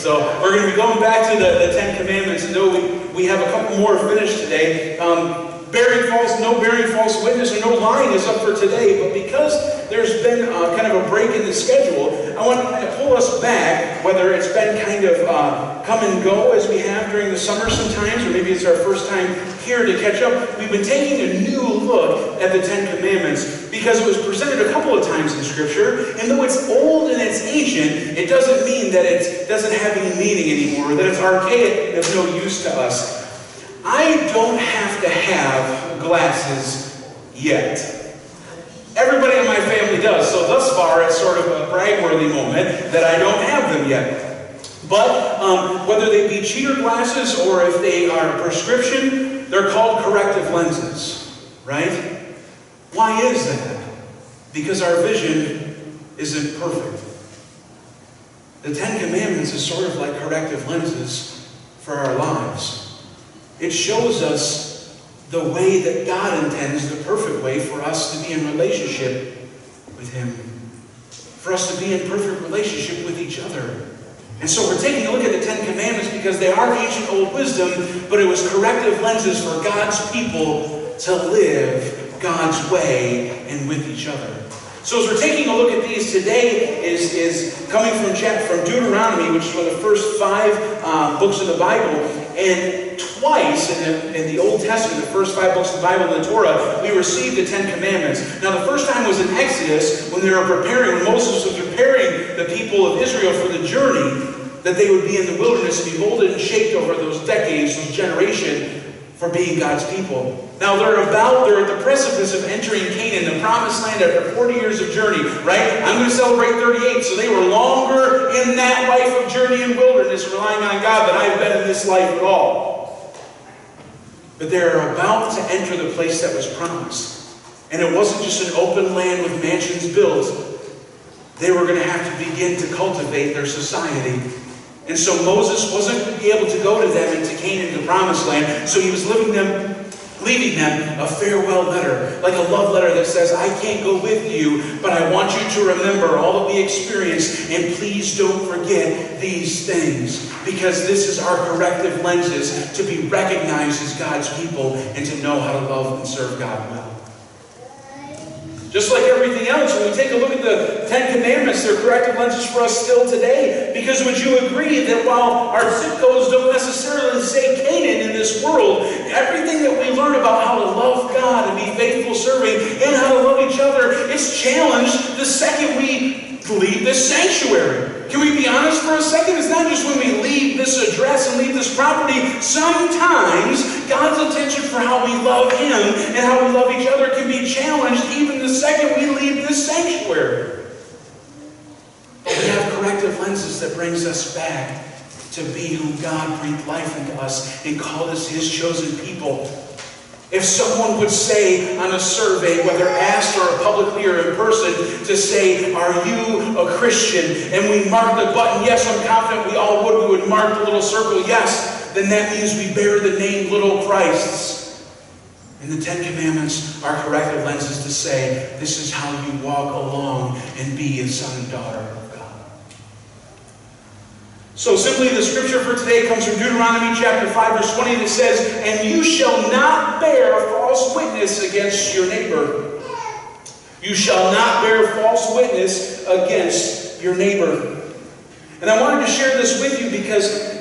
So we're going to be going back to the Ten Commandments. And though we have a couple more finished today, no bearing false witness or no lying is up for today. But because there's been kind of a break in the schedule, I want to kind of pull us back, whether it's been kind of come and go as we have during the summer sometimes, or maybe it's our first time here to catch up. We've been taking a new look at the Ten Commandments because it was presented a couple of times in Scripture, and though it's old and it's ancient, it doesn't mean that it doesn't have any meaning anymore, that it's archaic and of no use to us. I don't have to have glasses yet. Everybody in my family does, so thus far it's sort of a brag-worthy moment that I don't have them yet. But whether they be cheater glasses or if they are prescription, they're called corrective lenses, right? Why is that? Because our vision isn't perfect. The Ten Commandments is sort of like corrective lenses for our lives. It shows us the way that God intends, the perfect way for us to be in relationship with Him. For us to be in perfect relationship with each other. And so we're taking a look at the Ten Commandments because they are ancient old wisdom, but it was corrective lenses for God's people to live God's way and with each other. So as we're taking a look at these today is coming from Deuteronomy, which is one of the first 5 books of the Bible. And twice in the Old Testament, the first 5 books of the Bible, the Torah, we received the Ten Commandments. Now the first time was in Exodus when when Moses was preparing the people of Israel for the journey that they would be in the wilderness and be molded and shaped over those decades, those generations, for being God's people. Now they're at the precipice of entering Canaan, the promised land, after 40 years of journey, right? I'm going to celebrate 38, so they were longer in that life of journey and wilderness, relying on God, than I've been in this life at all. But they're about to enter the place that was promised. And it wasn't just an open land with mansions built. They were going to have to begin to cultivate their society. And so Moses wasn't going to be able to go to them into Canaan, the promised land. So he was leaving them a farewell letter, like a love letter that says, I can't go with you, but I want you to remember all that we experienced, and please don't forget these things, because this is our corrective lenses to be recognized as God's people and to know how to love and serve God well. Just like everything else, when we take a look at the Ten Commandments, they're corrective lenses for us still today. Because would you agree that while our zip codes don't necessarily say Canaan in this world, everything that we learn about how to love God and be faithful serving and how to love each other is challenged the second we leave this sanctuary. Can we be honest for a second? It's not just when we leave this address and leave this property. Sometimes God's intention for how we love Him and how we love each other can be challenged even the second we leave this sanctuary. But we have corrective lenses that brings us back to be who God breathed life into us and called us His chosen people. If someone would say on a survey, whether asked or publicly or in person, to say, are you a Christian? And we mark the button, yes, I'm confident we all would. We would mark the little circle, yes. Then that means we bear the name Little Christs. And the Ten Commandments are corrective lenses to say, this is how you walk along and be a son and daughter of God. So simply the scripture for today comes from Deuteronomy chapter 5 verse 20 that says, and you shall not bear false witness against your neighbor. You shall not bear false witness against your neighbor. And I wanted to share this with you because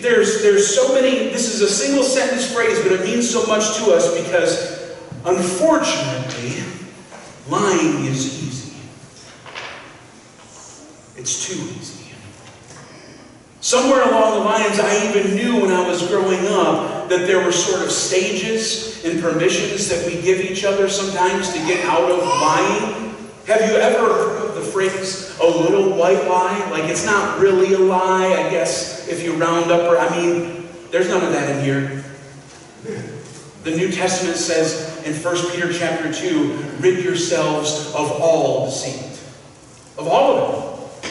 there's so many, this is a single sentence phrase, but it means so much to us because unfortunately, lying is easy. It's too easy. Somewhere along the lines, I even knew when I was growing up that there were sort of stages and permissions that we give each other sometimes to get out of lying. Have you ever heard of the phrase, a little white lie? Like it's not really a lie, I guess, if you round up, there's none of that in here. The New Testament says in 1 Peter chapter 2, rid yourselves of all deceit. Of all of it.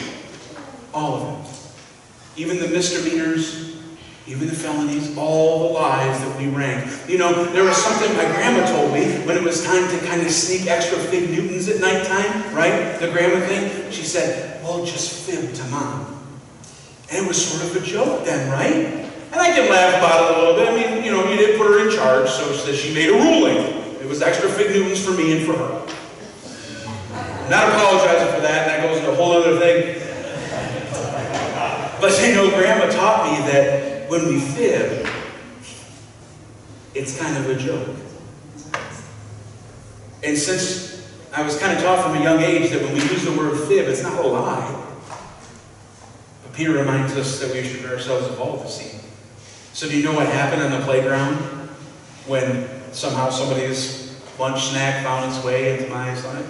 All of it. Even the misdemeanors, even the felonies, all the lies that we rank. You know, there was something my grandma told me when it was time to kind of sneak extra fig Newtons at nighttime, right? The grandma thing. She said, well, just fib to Mom. And it was sort of a joke then, right? And I can laugh about it a little bit. I mean, you did put her in charge, so that she made a ruling. It was extra fig Newtons for me and for her. I'm not apologizing for that, and that goes into a whole other thing. But Grandma taught me that when we fib, it's kind of a joke. And since I was kind of taught from a young age that when we use the word fib, it's not a lie. But Peter reminds us that we should rid ourselves of all deceit. So do you know what happened on the playground when somehow somebody's lunch snack found its way into my stomach?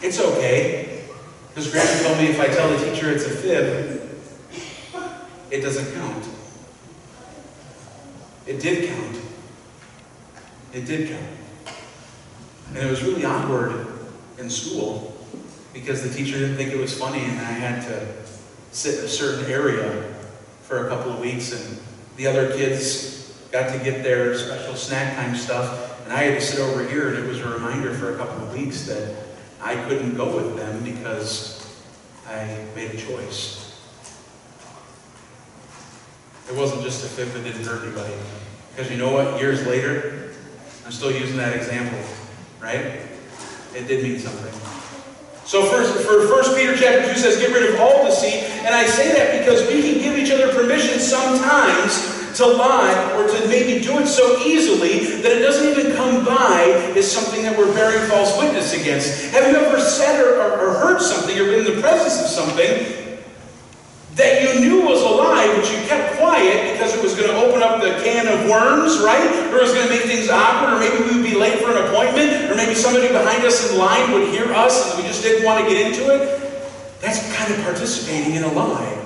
It's okay, because Grandma told me if I tell the teacher it's a fib, it doesn't count. It did count. It did count. And it was really awkward in school because the teacher didn't think it was funny, and I had to sit in a certain area for a couple of weeks, and the other kids got to get their special snack time stuff, and I had to sit over here, and it was a reminder for a couple of weeks that I couldn't go with them because I made a choice. It wasn't just a fib that didn't hurt anybody. Because you know what? Years later, I'm still using that example, right? It did mean something. So for 1 Peter chapter 2 says, get rid of all deceit. And I say that because we can give each other permission sometimes to lie or to maybe do it so easily that it doesn't even come by as something that we're bearing false witness against. Have you ever said or heard something or been in the presence of something that you knew was a lie, but you kept quiet because it was going to open up the can of worms, right? Or it was going to make things awkward, or maybe we would be late for an appointment, or maybe somebody behind us in line would hear us and we just didn't want to get into it? That's kind of participating in a lie.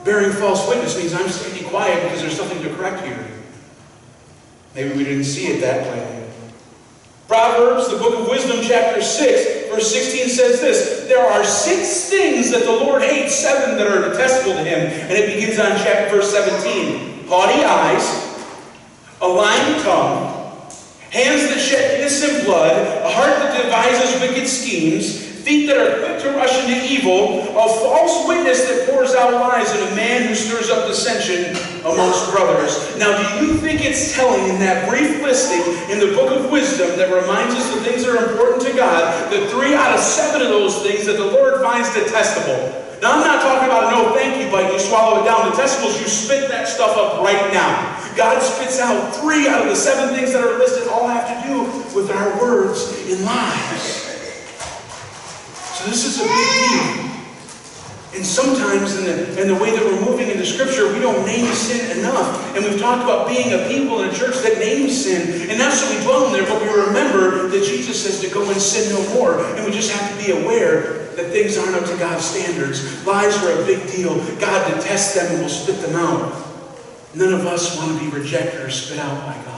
Bearing false witness means I'm standing quiet because there's something to correct here. Maybe we didn't see it that way. Proverbs, the book of wisdom, chapter 6, verse 16 says this, there are 6 things that the Lord hates, 7 that are detestable to him. And it begins on verse 17. Haughty eyes, a lying tongue, hands that shed innocent blood, a heart that devises wicked schemes, feet that are quick to rush into evil, a false witness that pours out lies, and a man who stirs up dissension amongst brothers. Now, do you think it's telling in that brief listing in the book of wisdom that reminds us of things that are important to God, that 3 out of 7 of those things that the Lord finds detestable? Now, I'm not talking about a no thank you bite, you swallow it down. Detestables, you spit that stuff up right now. God spits out 3 out of the 7 things that are listed all have to do with our words and lives. So this is a big deal. And sometimes in the way that we're moving into Scripture, we don't name sin enough. And we've talked about being a people in a church that names sin. And not so we dwell in there, but we remember that Jesus says to go and sin no more. And we just have to be aware that things aren't up to God's standards. Lies are a big deal. God detests them and will spit them out. None of us want to be rejected or spit out by God.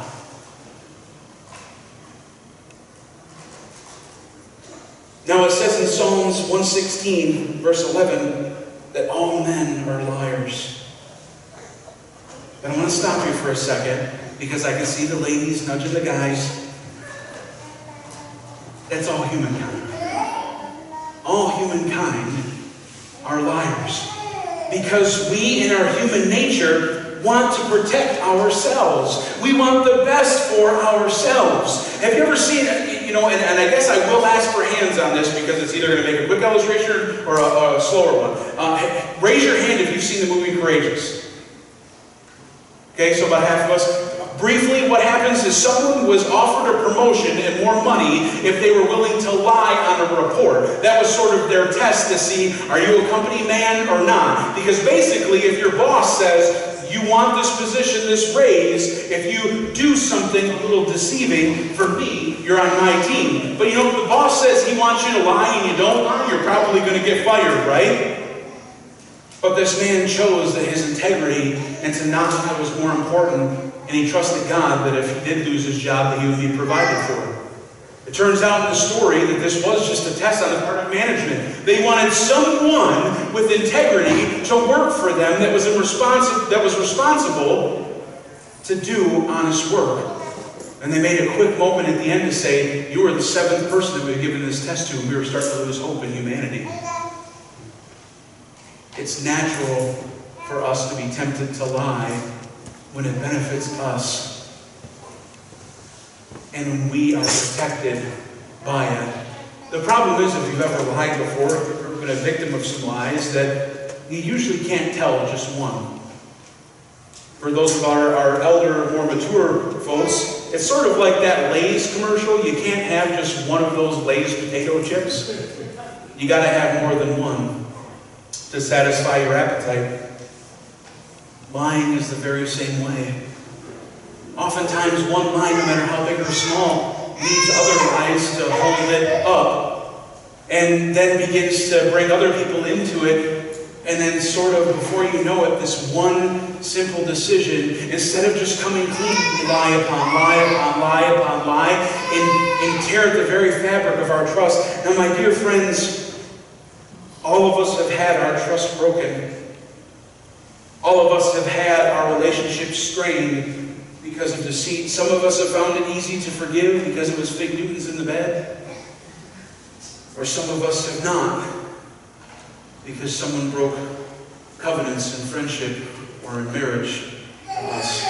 Now it says in Psalms 116, verse 11, that all men are liars. But I want to stop you for a second, because I can see the ladies nudging the guys. That's all humankind. All humankind are liars. Because we, in our human nature, want to protect ourselves. We want the best for ourselves. Have you ever seen, and I guess I will ask for hands on this because it's either going to make a quick illustration or a slower one. Raise your hand if you've seen the movie Courageous. Okay, so about half of us. Briefly, what happens is someone was offered a promotion and more money if they were willing to lie on a report. That was sort of their test to see, are you a company man or not? Because basically, if your boss says, you want this position, this raise, if you do something a little deceiving, for me, you're on my team. But if the boss says he wants you to lie and you don't lie, you're probably going to get fired, right? But this man chose that his integrity and to not lie was more important, and he trusted God that if he did lose his job, that he would be provided for. It turns out in the story that this was just a test on the part of management. They wanted someone with integrity to work for them that was responsible to do honest work. And they made a quick moment at the end to say, you are the 7th person that we've given this test to, and we were starting to lose hope in humanity. It's natural for us to be tempted to lie when it benefits us and when we are protected by it. The problem is, if you've ever lied before, if you've ever been a victim of some lies, that you usually can't tell just one. For those of our elder, more mature folks, it's sort of like that Lay's commercial. You can't have just one of those Lay's potato chips. You got to have more than one to satisfy your appetite. Lying is the very same way. Oftentimes, one lie, no matter how big or small, needs other lies to hold it up, and then begins to bring other people into it, and then sort of, before you know it, this one simple decision, instead of just coming clean, we lie upon lie upon lie upon lie, and tear at the very fabric of our trust. Now, my dear friends, all of us have had our trust broken. All of us have had our relationships strained because of deceit. Some of us have found it easy to forgive because it was fig Newtons in the bed. Or some of us have not, because someone broke covenants in friendship or in marriage with us.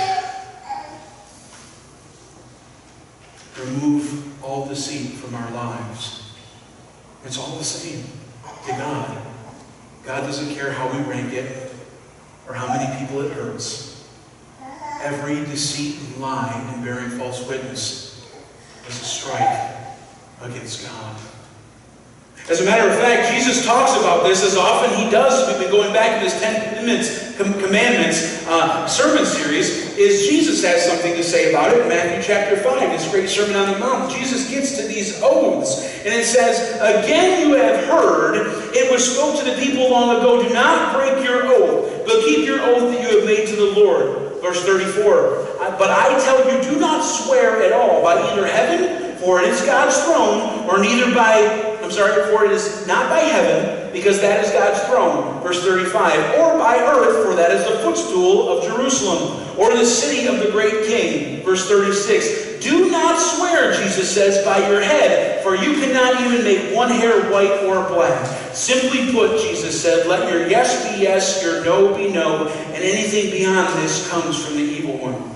Remove all deceit from our lives. It's all the same to God. God doesn't care how we rank it or how many people it hurts. Every deceit and lie and bearing false witness is a strike against God. As a matter of fact, Jesus talks about this as often he does. We've been going back to this 10 Commandments sermon series. Is Jesus has something to say about it in Matthew chapter 5, this great Sermon on the Mount. Jesus gets to these oaths, and it says, "Again you have heard, it was spoke to the people long ago, do not break your oath, but keep your oath that you have made to the Lord." Verse 34, "But I tell you, do not swear at all by either heaven, for it is God's throne, or neither by, for it is not by heaven, because that is God's throne." Verse 35, "Or by earth, for that is the footstool of Jerusalem, or the city of the great king." Verse 36, "Do not swear," Jesus says, "by your head, for you cannot even make one hair white or black." Simply put, Jesus said, let your yes be yes, your no be no, and anything beyond this comes from the evil one.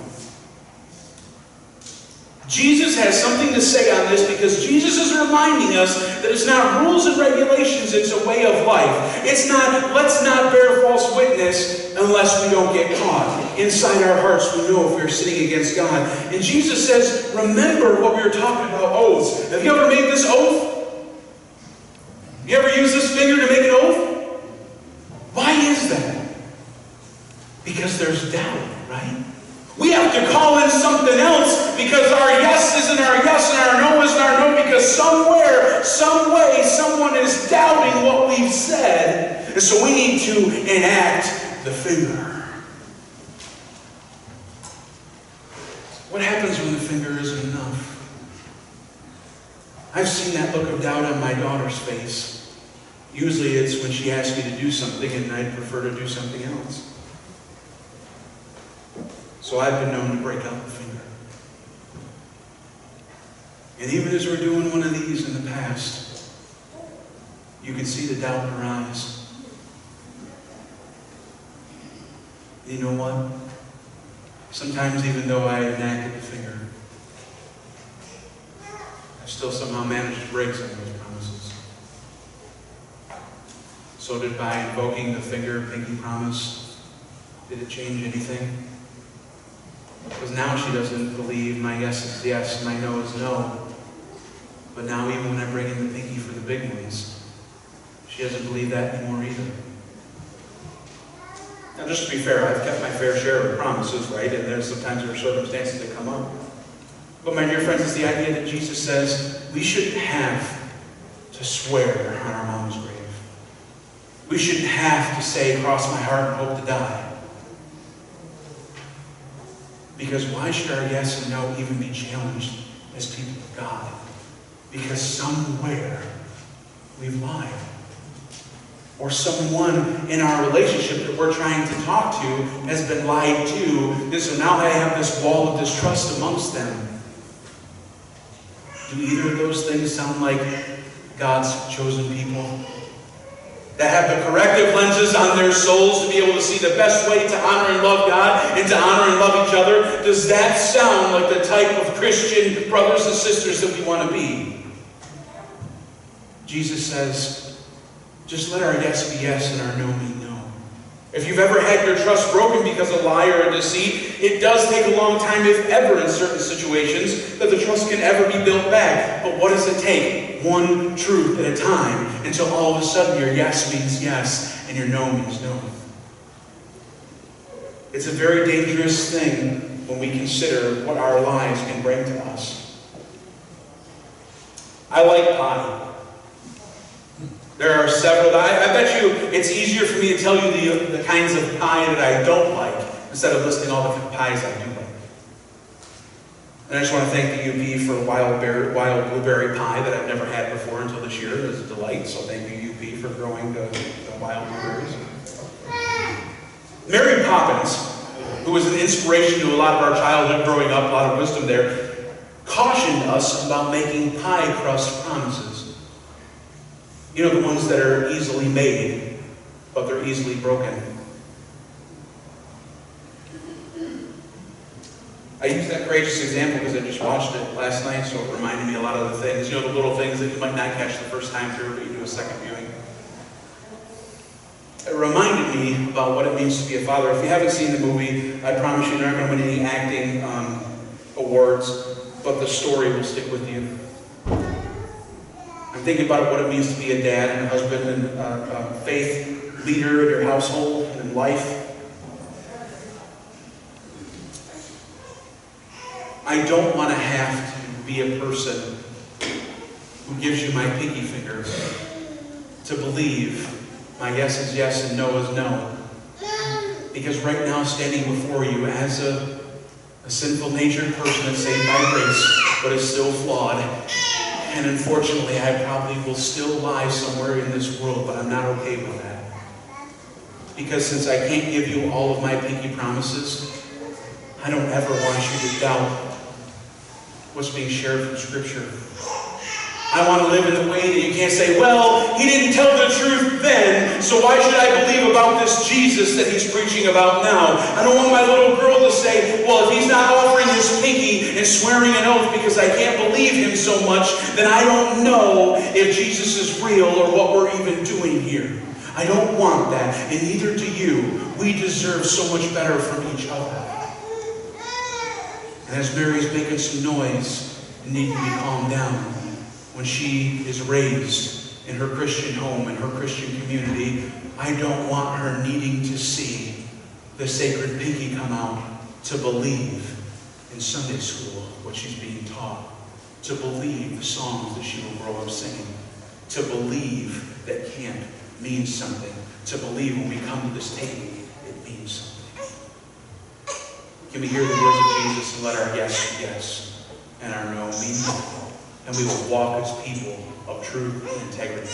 Jesus has something to say on this, because Jesus is reminding us that it's not rules and regulations, it's a way of life. It's not, let's not bear false witness unless we don't get caught. Inside our hearts, we know if we're sinning against God. And Jesus says, remember what we were talking about, oaths. Have you ever made this oath? You ever use this finger to make an oath? Why is that? Because there's doubt, right? We have to call in something else, because our yes isn't our yes and our no isn't our no, because somewhere, some way, someone is doubting what we've said. And so we need to enact the finger. What happens when the finger isn't enough? I've seen that look of doubt on my daughter's face. Usually it's when she asks me to do something and I'd prefer to do something else. So I've been known to break out the finger. And even as we're doing one of these in the past, you can see the doubt in her eyes. You know what? Sometimes even though I enacted the finger, I still somehow managed to break some of those promises. So did by invoking the finger pinky promise, did it change anything? Because now she doesn't believe my yes is yes, my no is no. But now even when I bring in the pinky for the big ones, she doesn't believe that anymore either. Now just to be fair, I've kept my fair share of promises, right? And there's sometimes there are circumstances that come up. But my dear friends, it's the idea that Jesus says we shouldn't have to swear on our mom's grave. We shouldn't have to say, cross my heart and hope to die. Because why should our yes and no even be challenged as people of God? Because somewhere we've lied. Or someone in our relationship that we're trying to talk to has been lied to. And so now I have this wall of distrust amongst them. Do either of those things sound like God's chosen people? That have the corrective lenses lenses on their souls to be able to see the best way to honor and love God and to honor and love each other? Does that sound like the type of Christian brothers and sisters that we want to be? Jesus says, just let our yes be yes and our no be no. If you've ever had your trust broken because of lie or deceit, it does take a long time, if ever in certain situations, that the trust can ever be built back. But what does it take? One truth at a time, until all of a sudden your yes means yes and your no means no. It's a very dangerous thing when we consider what our lives can bring to us. I like pie. There are several. I bet you it's easier for me to tell you the kinds of pie that I don't like instead of listing all the pies I do like. And I just want to thank the UP for wild blueberry pie that I've never had before until this year. It was a delight. So thank you, UP, for growing the wild blueberries. Mary Poppins, who was an inspiration to a lot of our childhood growing up, a lot of wisdom there, cautioned us about making pie crust promises. You know, the ones that are easily made, but they're easily broken. I use that courageous example because I just watched it last night, so it reminded me a lot of the things. You know, the little things that you might not catch the first time through, but you do a second viewing. It reminded me about what it means to be a father. If you haven't seen the movie, I promise you, you're not going to win any acting awards, but the story will stick with you. I'm thinking about what it means to be a dad and a husband and a faith leader in your household and in life. I don't want to have to be a person who gives you my pinky finger to believe my yes is yes and no is no. Because right now, standing before you as a sinful-natured person that's saved by grace, but is still flawed, and unfortunately, I probably will still lie somewhere in this world, but I'm not okay with that. Because since I can't give you all of my pinky promises, I don't ever want you to doubt what's being shared from Scripture. I want to live in the way that you can't say, well, he didn't tell the truth then, so why should I believe about this Jesus that he's preaching about now? I don't want my little girl to say, well, if he's not offering his pinky and swearing an oath because I can't believe him so much, then I don't know if Jesus is real or what we're even doing here. I don't want that, and neither do you. We deserve so much better from each other. And as Mary's making some noise and needing to be calmed down, when she is raised in her Christian home, in her Christian community, I don't want her needing to see the sacred pinky come out to believe in Sunday school what she's being taught, to believe the songs that she will grow up singing, to believe that camp means something, to believe when we come to this table, it means something. Can we hear the words of Jesus and let our yes be yes and our no be no? And we will walk as people of truth and integrity.